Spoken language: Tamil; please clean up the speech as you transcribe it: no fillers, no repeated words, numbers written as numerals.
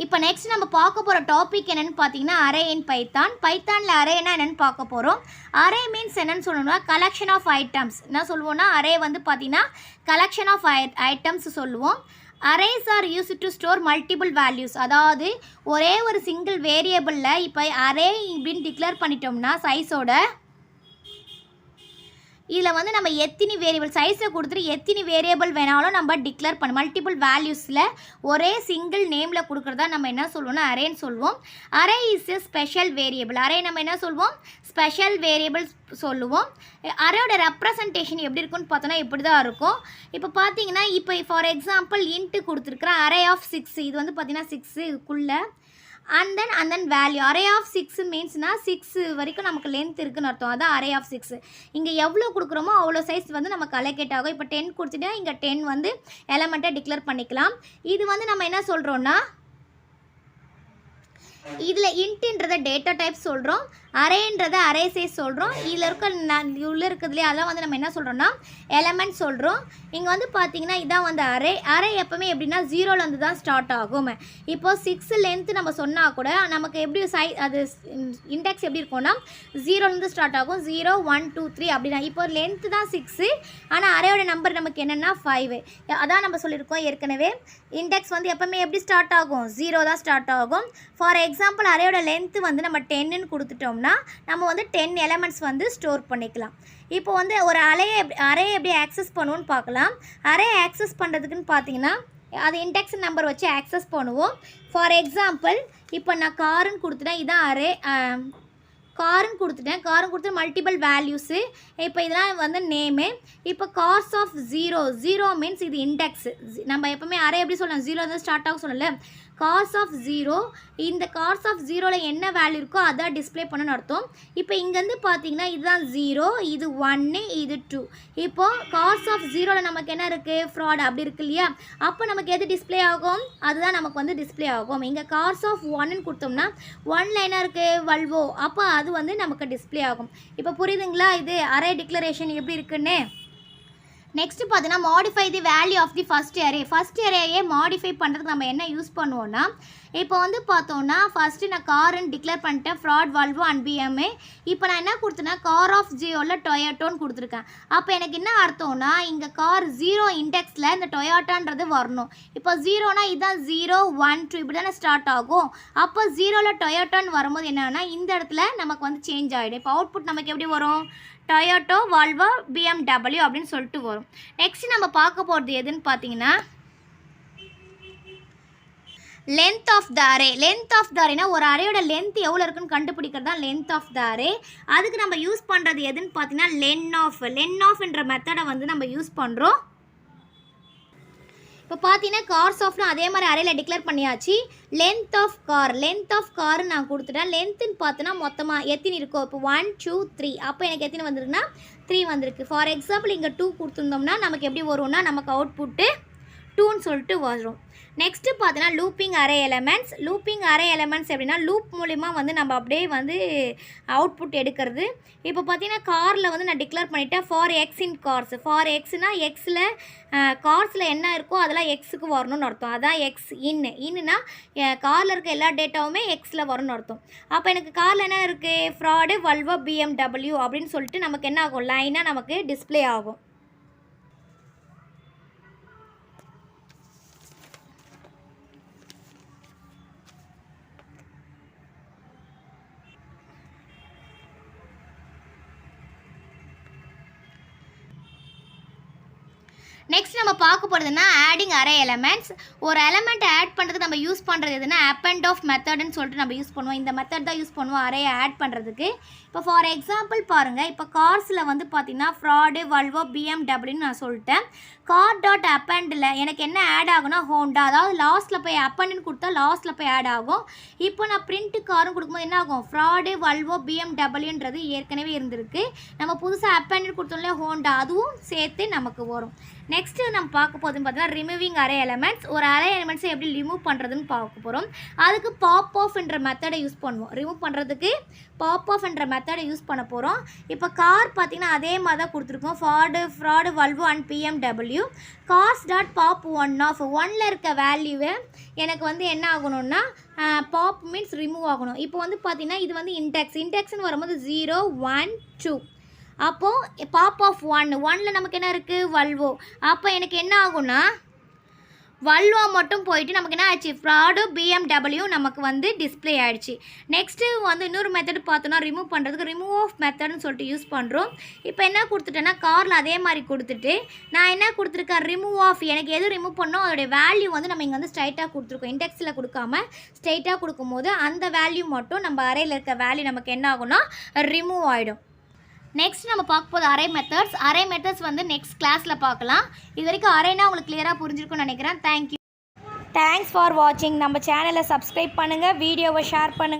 இப்போ நெக்ஸ்ட் நம்ம பார்க்க போகிற டாபிக் என்னென்னு பார்த்தீங்கன்னா அரே இன் பைத்தான். பைத்தானில் அரேனா என்னென்னு பார்க்க போகிறோம். அரே மீன்ஸ் என்னென்னு சொல்லணும்னா கலெக்ஷன் ஆஃப் ஐட்டம்ஸ். என்ன சொல்லுவோம்னா அரே வந்து பார்த்தீங்கன்னா கலெக்ஷன் ஆஃப் ஐட்டம்ஸ் சொல்லுவோம். Arrays are used to store multiple values. அதாவது ஒரே ஒரு சிங்கிள் வேரியபிளில் இப்போ அரே இப்படின்னு டிக்ளேர் பண்ணிட்டோம்னா சைஸோட இதில் வந்து நம்ம எத்தனை வேரியபிள் சைஸை கொடுத்துட்டு எத்தனை வேரியபிள் வேணாலும் நம்ம டிக்ளேர் பண்ண மல்டிபிள் வேல்யூஸில் ஒரே சிங்கிள் நேமில் கொடுக்குறதா நம்ம என்ன சொல்லுவோம்னா அரேன்னு சொல்லுவோம். Array is a special variable. Array நம்ம என்ன சொல்லுவோம், ஸ்பெஷல் வேரியபிள் சொல்லுவோம். அரேயோட ரெப்ரசன்டேஷன் எப்படி இருக்குன்னு பார்த்தோன்னா இப்படி தான் இருக்கும். இப்போ பார்த்தீங்கன்னா இப்போ ஃபார் எக்ஸாம்பிள் இன்ட்டு கொடுத்துருக்குறேன் அரே ஆஃப் 6. இது வந்து பார்த்தீங்கன்னா 6 இதுக்குள்ளே and then value. array of 6 means na 6 வரைக்கும் நமக்கு length இருக்குன்னு அர்த்தம். அதான் array of 6. இங்கே எவ்வளோ கொடுக்குறோமோ அவ்வளோ சைஸ் வந்து நம்ம கலெக்ட் ஆகும். இப்போ 10 கொடுத்துட்டா இங்கே 10 வந்து எலமெண்ட்டை டிக்ளேர் பண்ணிக்கலாம். இது வந்து நம்ம என்ன சொல்கிறோன்னா இதில் இன்ட்ன்றதை டேட்டா டைப் சொல்கிறோம், அரேன்றதை அரே சைஸ் சொல்கிறோம். இதில் இருக்கிறதுலேயே அதெல்லாம் வந்து நம்ம என்ன சொல்கிறோன்னா எலமெண்ட் சொல்கிறோம். இங்கே வந்து பார்த்தீங்கன்னா இதான் வந்து அரே. அரே எப்போவுமே எப்படின்னா 0லேருந்து தான் ஸ்டார்ட் ஆகும். இப்போது 6 லென்த்து நம்ம சொன்னால் கூட நமக்கு எப்படி அது இண்டெக்ஸ் எப்படி இருக்கும்னா 0லேருந்து ஸ்டார்ட் ஆகும். 0 1 2 3 அப்படின்னா இப்போ லென்த்து தான் 6, ஆனால் அரேயோட நம்பர் நமக்கு என்னென்னா 5. அதான் நம்ம சொல்லியிருக்கோம் ஏற்கனவே. இண்டெக்ஸ் வந்து எப்போவுமே எப்படி ஸ்டார்ட் ஆகும், 0 தான் ஸ்டார்ட் ஆகும். ஃபார் எக்ஸாம்பிள் அரேயோட லென்த்து வந்து நம்ம 10ன்னு கொடுத்துட்டோம்னா நம்ம வந்து 10 எலமெண்ட்ஸ் வந்து ஸ்டோர் பண்ணிக்கலாம். இப்போ வந்து ஒரு அரே எப்படி ஆக்சஸ் பண்ணுவோன்னு பார்க்கலாம். அரே ஆக்சஸ் பண்ணுறதுக்குன்னு பார்த்தீங்கன்னா அது இண்டெக்ஸ் நம்பர் வச்சு ஆக்சஸ் பண்ணுவோம். ஃபார் எக்ஸாம்பிள் இப்போ நான் காருன்னு கொடுத்துட்டேன், இதான் அரே. காருன்னு கொடுத்து மல்டிபிள் வேல்யூஸு. இப்போ இதெல்லாம் வந்து நேமு. இப்போ கார்ஸ் ஆஃப் 0 மீன்ஸ் இது இண்டெக்ஸ். நம்ம எப்போவுமே அரே எப்படி சொல்லலாம், 0 வந்து ஸ்டார்ட் ஆகும் சொல்லல. கார்ஸ் ஆஃப் 0, இந்த கார்ஸ் ஆஃப் 0ல் என்ன வேல்யூ இருக்கோ அதான் டிஸ்பிளே பண்ணணும்னு அர்த்தம். இப்போ இங்கேருந்து பார்த்தீங்கன்னா இதுதான் 0, இது 1, இது 2. இப்போது கார்ஸ் ஆஃப் 0ல் நமக்கு என்ன இருக்குது, ஃப்ராட் அப்படி இருக்கு இல்லையா. அப்போ நமக்கு எது டிஸ்பிளே ஆகும், அதுதான் நமக்கு வந்து டிஸ்பிளே ஆகும். இங்கே கார்ஸ் ஆஃப் 1ன்னு கொடுத்தோம்னா 1ல் என்ன இருக்குது, வல்வோ. அப்போ அது வந்து நமக்கு டிஸ்பிளே ஆகும். இப்போ புரியுதுங்களா இது அரே டிக்ளரேஷன் எப்படி இருக்குன்னு. நெக்ஸ்ட் பார்த்தீங்கன்னா modify the value of the first array. First அரேயே மாடிஃபை பண்ணுறதுக்கு நம்ம என்ன யூஸ் பண்ணுவோன்னா இப்போ வந்து பார்த்தோன்னா ஃபஸ்ட்டு நான் காருன்னு டிக்ளேர் பண்ணிட்டேன், ஃப்ராட் வால்வோ அண்ட் பிஎம்ஏ. இப்போ நான் என்ன கொடுத்தேன்னா கார் ஆஃப் 0ல் டொயோட்டோன்னு கொடுத்துருக்கேன். அப்போ எனக்கு என்ன அர்த்தம்னா இங்கே கார் 0 இண்டெக்ஸில் இந்த டொயோட்டான்றது வரணும். இப்போ 0னா இதுதான் 0 1 2 இப்படி தானே ஸ்டார்ட் ஆகும். அப்போ 0ல் டொயோட்டான்னு வரும்போது என்னன்னா இந்த இடத்துல நமக்கு வந்து சேஞ்ச் ஆகிடும். இப்போ அவுட்புட் நமக்கு எப்படி வரும், டொயோட்டோ வால்வோ BMW அப்படின்னு சொல்லிட்டு வரும். நெக்ஸ்ட் நம்ம பார்க்க போகிறது எதுன்னு பார்த்தீங்கன்னா length of the array. Length of the அரேனா ஒரு அரேயோட லென்த் எவ்வளோ இருக்குன்னு கண்டுபிடிக்கிறது தான் லென்த் ஆஃப் த அரே. அதுக்கு நம்ம யூஸ் பண்ணுறது எதுன்னு பார்த்தீங்கன்னா லென் ஆஃப்ன்ற மெத்தடை வந்து நம்ம யூஸ் பண்ணுறோம். இப்போ பார்த்தீங்கன்னா கார்ஸ் ஆஃப்னு அதே மாதிரி அரேயில் டிக்ளேர் பண்ணியாச்சு. லென்த் ஆஃப் கார் நான் கொடுத்துட்டேன். லென்த்துன்னு பார்த்தோன்னா மொத்தமாக எத்தனை இருக்கோ, இப்போ 1 2 3. அப்போ எனக்கு எத்தனை வந்திருக்குன்னா 3 வந்திருக்கு. ஃபார் எக்ஸாம்பிள் இங்கே 2 கொடுத்துருந்தோம்னா நமக்கு எப்படி வரும்னா நமக்கு அவுட்புட்டு 2ன்னு சொல்லிட்டு வரும். நெக்ஸ்ட்டு பார்த்தீங்கன்னா லூப்பிங் அரே எலமெண்ட்ஸ் எப்படின்னா லூப் மூலிமா வந்து நம்ம அப்படியே வந்து அவுட்புட் எடுக்கிறது. இப்போ பார்த்தீங்கன்னா காரில் வந்து நான் டிக்ளேர் பண்ணிட்டேன் for X in cars. For எக்ஸ்னால் எக்ஸில் கார்ஸில் என்ன இருக்கோ அதெல்லாம் எக்ஸுக்கு வரணும்னு அர்த்தம். அதான் எக்ஸ் இன்னுனா காரில் இருக்க எல்லா டேட்டாவுமே எக்ஸில் வரும்னு அர்த்தம். அப்போ எனக்கு காரில் என்ன இருக்குது, ஃப்ராடு வல்வோ BMW அப்படின்னு சொல்லிட்டு நமக்கு என்ன ஆகும், லைனாக நமக்கு டிஸ்பிளே ஆகும். நெக்ஸ்ட் நம்ம பார்க்க போகிறதுனா ஆடிங் அரே எலமெண்ட்ஸ். ஒரு எலமெண்ட்டை ஆட் பண்ணுறதுக்கு நம்ம யூஸ் பண்ணுறது எதுனா append of மெத்தட்னு சொல்லிட்டு நம்ம யூஸ் பண்ணுவோம். இந்த மெத்தட் தான் யூஸ் பண்ணுவோம் அரேயை ஆட் பண்ணுறதுக்கு. இப்போ ஃபார் எக்ஸாம்பிள் பாருங்கள், இப்போ கார்ஸில் வந்து பார்த்தீங்கன்னா ஃப்ராடு வல்வோ BMWன்னு நான் சொல்லிட்டேன். கார் டாட் அப்பண்டில் எனக்கு என்ன ஆட் ஆகுனா ஹோண்டா. அதாவது லாஸ்ட்டில் போய் அப்பண்டுன்னு கொடுத்தா லாஸ்ட்டில் போய் ஆட் ஆகும். இப்போ நான் பிரிண்ட் காரும் கொடுக்கும்போது என்ன ஆகும், ஃப்ராடு வல்வோ BMWன்றது ஏற்கனவே இருந்திருக்கு. நம்ம புதுசாக அப்பண்டுன்னு கொடுத்தோம்ல ஹோண்டா, அதுவும் சேர்த்து நமக்கு வரும். நெக்ஸ்ட்டு நம்ம பார்க்க போதுன்னு பார்த்தீங்கன்னா ரிமூவிங் அரே எலமெண்ட்ஸ். ஒரு அரே எலமெண்ட்ஸை எப்படி ரிமூவ் பண்ணுறதுன்னு பார்க்க போகிறோம். அதுக்கு பாப் ஆஃப் என்ற மெத்தடை யூஸ் பண்ணுவோம். ரிமூவ் பண்ணுறதுக்கு பாப் ஆஃப் என்ற மெத்தடை யூஸ் பண்ண போகிறோம். இப்போ கார் பார்த்திங்கன்னா அதே மாதிரி தான் கொடுத்துருக்கோம். ஃப்ராடு Volvo and BMW cars dot pop one of 1ல் இருக்க வேல்யூவை எனக்கு வந்து என்ன ஆகணும்னா பாப் மீன்ஸ் ரிமூவ் ஆகணும். இப்போ வந்து பார்த்திங்கன்னா இது வந்து இன்டெக்ஸ்னு வரும்போது 0 1 2. அப்போது பாப் ஆஃப் 1ல் நமக்கு என்ன இருக்குது வல்வோ. அப்போ எனக்கு என்ன ஆகும்னா வல்வோ மட்டும் போயிட்டு நமக்கு என்ன ஆச்சு ஃப்ராடு பிஎம்டபிள்யூ நமக்கு வந்து டிஸ்பிளே ஆகிடுச்சு. நெக்ஸ்ட்டு வந்து இன்னொரு மெத்தட் பார்த்தோன்னா ரிமூவ் பண்ணுறதுக்கு ரிமூவ் ஆஃப் மெத்தட்னு சொல்லிட்டு யூஸ் பண்ணுறோம். இப்போ என்ன கொடுத்துட்டேன்னா காரில் அதே மாதிரி கொடுத்துட்டு நான் என்ன கொடுத்துருக்கேன் ரிமூவ் ஆஃப். எனக்கு எது ரிமூவ் பண்ணோம் அதோடைய வேல்யூ வந்து நம்ம இங்கே வந்து ஸ்ட்ரைட்டாக கொடுத்துருக்கோம். இண்டெக்ஸில் கொடுக்காம ஸ்ட்ரைட்டாக கொடுக்கும்போது அந்த வேல்யூ மட்டும் நம்ம அறையில் இருக்க வேல்யூ நமக்கு என்ன ஆகும்னா ரிமூவ் ஆகிடும். நெக்ஸ்ட் நம்ம பார்க்க போது அரே மெத்தட்ஸ் வந்து நெக்ஸ்ட் கிளாஸில் பார்க்கலாம். இது வரைக்கும் அரேனா உங்களுக்கு கிளியராக புரிஞ்சிருக்கும்னு நினைக்கிறேன். தேங்க்ஸ் ஃபார் வாட்சிங். நம்ம சேனலை சப்ஸ்கிரைப் பண்ணுங்கள், வீடியோவை ஷேர் பண்ணுங்கள்.